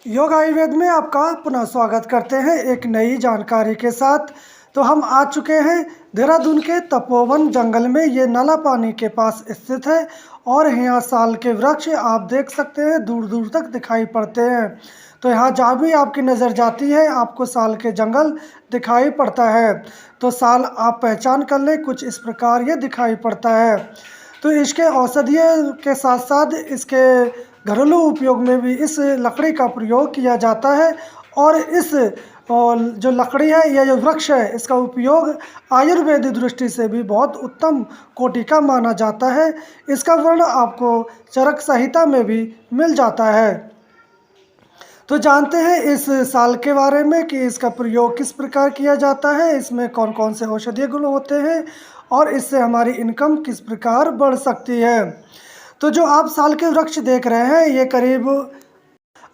योग आयुर्वेद में आपका पुनः स्वागत करते हैं एक नई जानकारी के साथ। तो हम आ चुके हैं देहरादून के तपोवन जंगल में। ये नाला पानी के पास स्थित है और यहाँ साल के वृक्ष आप देख सकते हैं दूर दूर तक दिखाई पड़ते हैं। तो यहाँ जहाँ भी आपकी नज़र जाती है आपको साल के जंगल दिखाई पड़ता है। तो साल आप पहचान कर लें, कुछ इस प्रकार ये दिखाई पड़ता है। तो इसके औषधीय के साथ साथ इसके घरेलू उपयोग में भी इस लकड़ी का प्रयोग किया जाता है। और इस जो लकड़ी है या जो वृक्ष है इसका उपयोग आयुर्वेदिक दृष्टि से भी बहुत उत्तम कोटि का माना जाता है। इसका वर्ण आपको चरक संहिता में भी मिल जाता है। तो जानते हैं इस साल के बारे में कि इसका प्रयोग किस प्रकार किया जाता है, इसमें कौन कौन से औषधीय गुण होते हैं और इससे हमारी इनकम किस प्रकार बढ़ सकती है। तो जो आप साल के वृक्ष देख रहे हैं ये करीब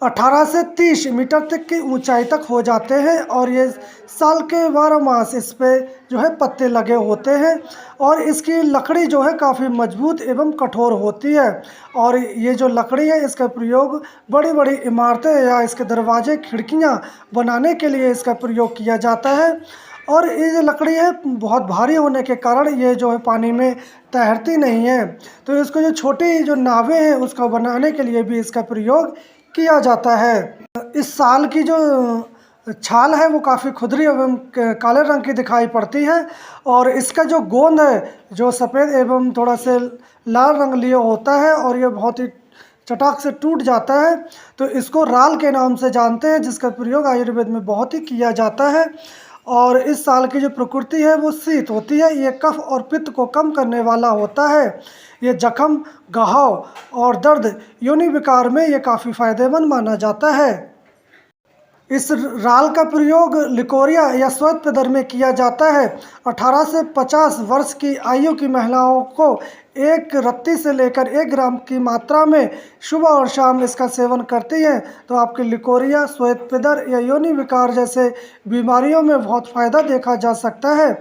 18 से 30 मीटर तक की ऊंचाई तक हो जाते हैं और ये साल के 12 मास इस पे जो है पत्ते लगे होते हैं। और इसकी लकड़ी जो है काफ़ी मजबूत एवं कठोर होती है। और ये जो लकड़ी है इसका प्रयोग बड़ी बड़ी इमारतें या इसके दरवाजे खिड़कियां बनाने के लिए इसका प्रयोग किया जाता है। और ये जो लकड़ी है बहुत भारी होने के कारण ये जो है पानी में तैरती नहीं है। तो इसको जो छोटी जो नावें हैं उसका बनाने के लिए भी इसका प्रयोग किया जाता है। इस साल की जो छाल है वो काफ़ी खुरदरी एवं काले रंग की दिखाई पड़ती है। और इसका जो गोंद है जो सफ़ेद एवं थोड़ा से लाल रंग लिए होता है और ये बहुत ही चटाक से टूट जाता है। तो इसको राल के नाम से जानते हैं जिसका प्रयोग आयुर्वेद में बहुत ही किया जाता है। और इस साल की जो प्रकृति है वो शीत होती है। ये कफ और पित्त को कम करने वाला होता है। ये जख्म, घाव और दर्द, योनि विकार में ये काफ़ी फायदेमंद माना जाता है। इस राल का प्रयोग लिकोरिया या श्वेत प्रदर में किया जाता है। 18 से 50 वर्ष की आयु की महिलाओं को एक रत्ती से लेकर 1 ग्राम की मात्रा में सुबह और शाम इसका सेवन करती हैं तो आपके लिकोरिया, श्वेत प्रदर या योनि विकार जैसे बीमारियों में बहुत फ़ायदा देखा जा सकता है।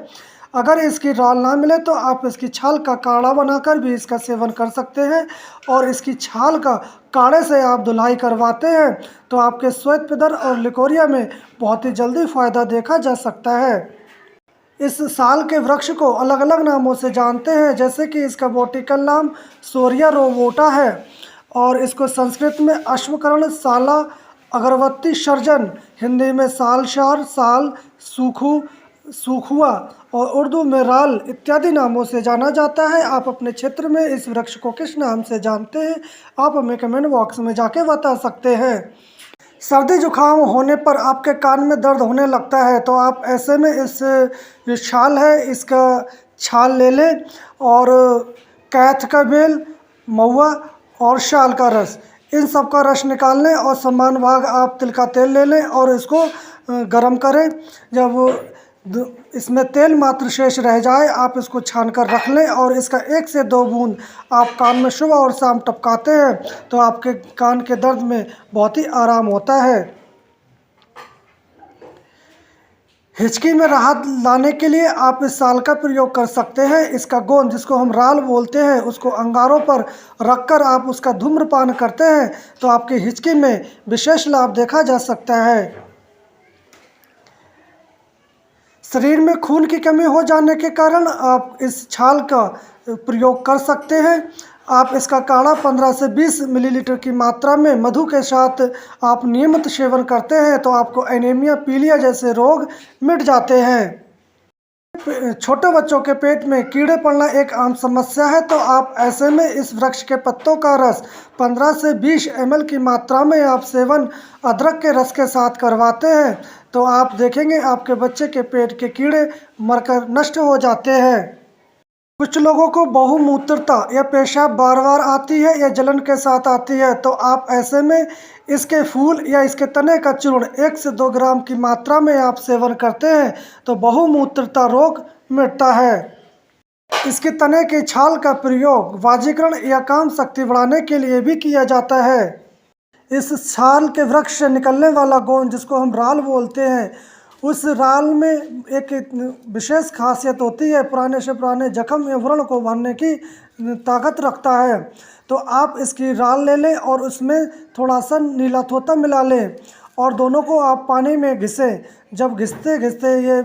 अगर इसकी राल ना मिले तो आप इसकी छाल का काढ़ा बनाकर भी इसका सेवन कर सकते हैं। और इसकी छाल का काढ़े से आप धुलाई करवाते हैं तो आपके श्वेत प्रदर और लिकोरिया में बहुत ही जल्दी फ़ायदा देखा जा सकता है। इस साल के वृक्ष को अलग अलग नामों से जानते हैं, जैसे कि इसका बॉटिकल नाम सोरिया रोवोटा है और इसको संस्कृत में अश्वकर्ण, साला, अगरबत्ती, सर्जन, हिंदी में सालशार, साल, सूखू, सूखुआ और उर्दू में राल इत्यादि नामों से जाना जाता है। आप अपने क्षेत्र में इस वृक्ष को किस नाम से जानते हैं आप हमें कमेंट बॉक्स में जाके बता सकते हैं। सर्दी जुकाम होने पर आपके कान में दर्द होने लगता है तो आप ऐसे में इस जो छाल है इसका छाल ले लें और कैथ का बेल, महुआ और शाल का रस, इन सब का रस निकाल लें और समान भाग आप तिल का तेल ले लें और इसको गरम करें। जब इसमें तेल मात्र शेष रह जाए आप इसको छान कर रख लें और इसका 1 से 2 बूंद आप कान में सुबह और शाम टपकाते हैं तो आपके कान के दर्द में बहुत ही आराम होता है। हिचकी में राहत लाने के लिए आप इस साल का प्रयोग कर सकते हैं। इसका गोंद जिसको हम राल बोलते हैं उसको अंगारों पर रखकर आप उसका धूम्रपान करते हैं तो आपकी हिचकी में विशेष लाभ देखा जा सकता है। शरीर में खून की कमी हो जाने के कारण आप इस छाल का प्रयोग कर सकते हैं। आप इसका काढ़ा 15 से 20 मिलीलीटर की मात्रा में मधु के साथ आप नियमित सेवन करते हैं तो आपको एनीमिया, पीलिया जैसे रोग मिट जाते हैं। छोटे बच्चों के पेट में कीड़े पड़ना एक आम समस्या है तो आप ऐसे में इस वृक्ष के पत्तों का रस 15 से 20 ml की मात्रा में आप सेवन अदरक के रस के साथ करवाते हैं तो आप देखेंगे आपके बच्चे के पेट के कीड़े मरकर नष्ट हो जाते हैं। कुछ लोगों को बहुमूत्रता या पेशाब बार बार आती है या जलन के साथ आती है तो आप ऐसे में इसके फूल या इसके तने का चूर्ण 1 से 2 ग्राम की मात्रा में आप सेवन करते हैं तो बहुमूत्रता रोग मिटता है। इसके तने के छाल का प्रयोग वाजीकरण या काम शक्ति बढ़ाने के लिए भी किया जाता है। इस छाल के वृक्ष से निकलने वाला गोंद जिसको हम राल बोलते हैं उस राल में एक विशेष खासियत होती है, पुराने से पुराने जख्म या व्रण को भरने की ताकत रखता है। तो आप इसकी राल ले लें और उसमें थोड़ा सा नीला तोता मिला लें और दोनों को आप पानी में घिसें। जब घिसते घिसते ये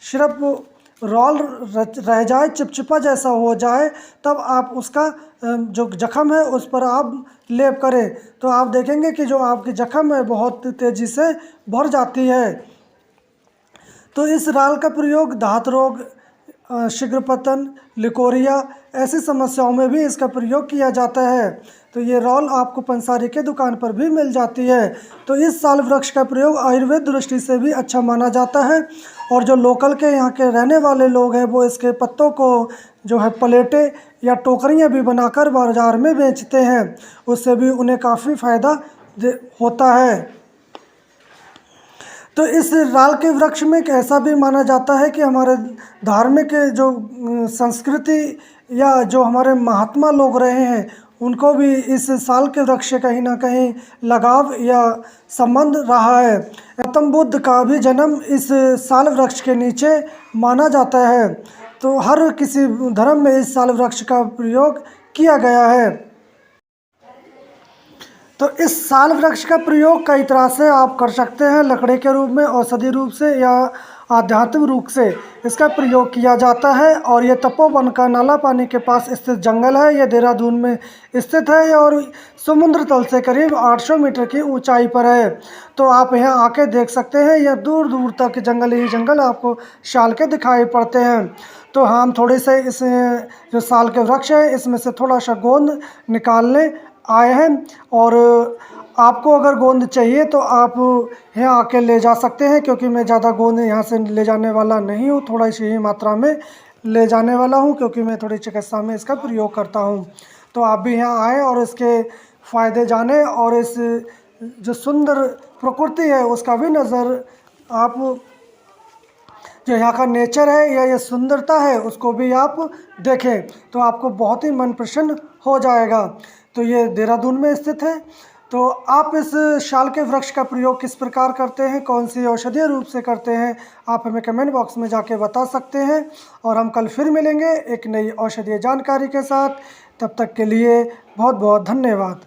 सिरप रॉल रह जाए, चिपचिपा जैसा हो जाए, तब आप उसका जो जख्म है उस पर आप लेप करें। तो आप देखेंगे कि जो आपकी जख्म है बहुत तेज़ी से भर जाती है। तो इस राल का प्रयोग दांत रोग, शीघ्र पतन, लिकोरिया ऐसी समस्याओं में भी इसका प्रयोग किया जाता है। तो ये रॉल आपको पंसारी के दुकान पर भी मिल जाती है। तो इस साल वृक्ष का प्रयोग आयुर्वेद दृष्टि से भी अच्छा माना जाता है और जो लोकल के यहाँ के रहने वाले लोग हैं वो इसके पत्तों को जो है प्लेटें या टोकरियाँ भी बनाकर बाज़ार में बेचते हैं, उससे भी उन्हें काफ़ी फ़ायदा होता है। तो इस राल के वृक्ष में ऐसा भी माना जाता है कि हमारे धार्मिक जो संस्कृति या जो हमारे महात्मा लोग रहे हैं उनको भी इस साल के वृक्ष से कहीं ना कहीं लगाव या संबंध रहा है। गौतम बुद्ध का भी जन्म इस साल वृक्ष के नीचे माना जाता है। तो हर किसी धर्म में इस साल वृक्ष का प्रयोग किया गया है। तो इस साल वृक्ष का प्रयोग कई तरह से आप कर सकते हैं, लकड़ी के रूप में, औषधि रूप से या आध्यात्मिक रूप से इसका प्रयोग किया जाता है। और ये तपोवन का नाला पानी के पास स्थित जंगल है। ये देहरादून में स्थित है और समुद्र तल से करीब 800 मीटर की ऊंचाई पर है। तो आप यहाँ आके देख सकते हैं, यह दूर दूर तक जंगल ही जंगल आपको शाल के दिखाई पड़ते हैं। तो हम थोड़े से इस जो साल के वृक्ष है इसमें से थोड़ा सा गोंद निकालने आए हैं और आपको अगर गोंद चाहिए तो आप यहाँ आके ले जा सकते हैं, क्योंकि मैं ज़्यादा गोंद यहाँ से ले जाने वाला नहीं हूँ, थोड़ा सी ही मात्रा में ले जाने वाला हूँ क्योंकि मैं थोड़ी चिकित्सा में इसका प्रयोग करता हूँ। तो आप भी यहाँ आएँ और इसके फ़ायदे जानें और इस जो सुंदर प्रकृति है उसका भी नज़र आप, जो यहाँ का नेचर है या ये सुंदरता है उसको भी आप देखें, तो आपको बहुत ही मन प्रसन्न हो जाएगा। तो ये देहरादून में स्थित है। तो आप इस शाल के वृक्ष का प्रयोग किस प्रकार करते हैं, कौन सी औषधीय रूप से करते हैं, आप हमें कमेंट बॉक्स में जाके बता सकते हैं। और हम कल फिर मिलेंगे एक नई औषधीय जानकारी के साथ। तब तक के लिए बहुत बहुत धन्यवाद।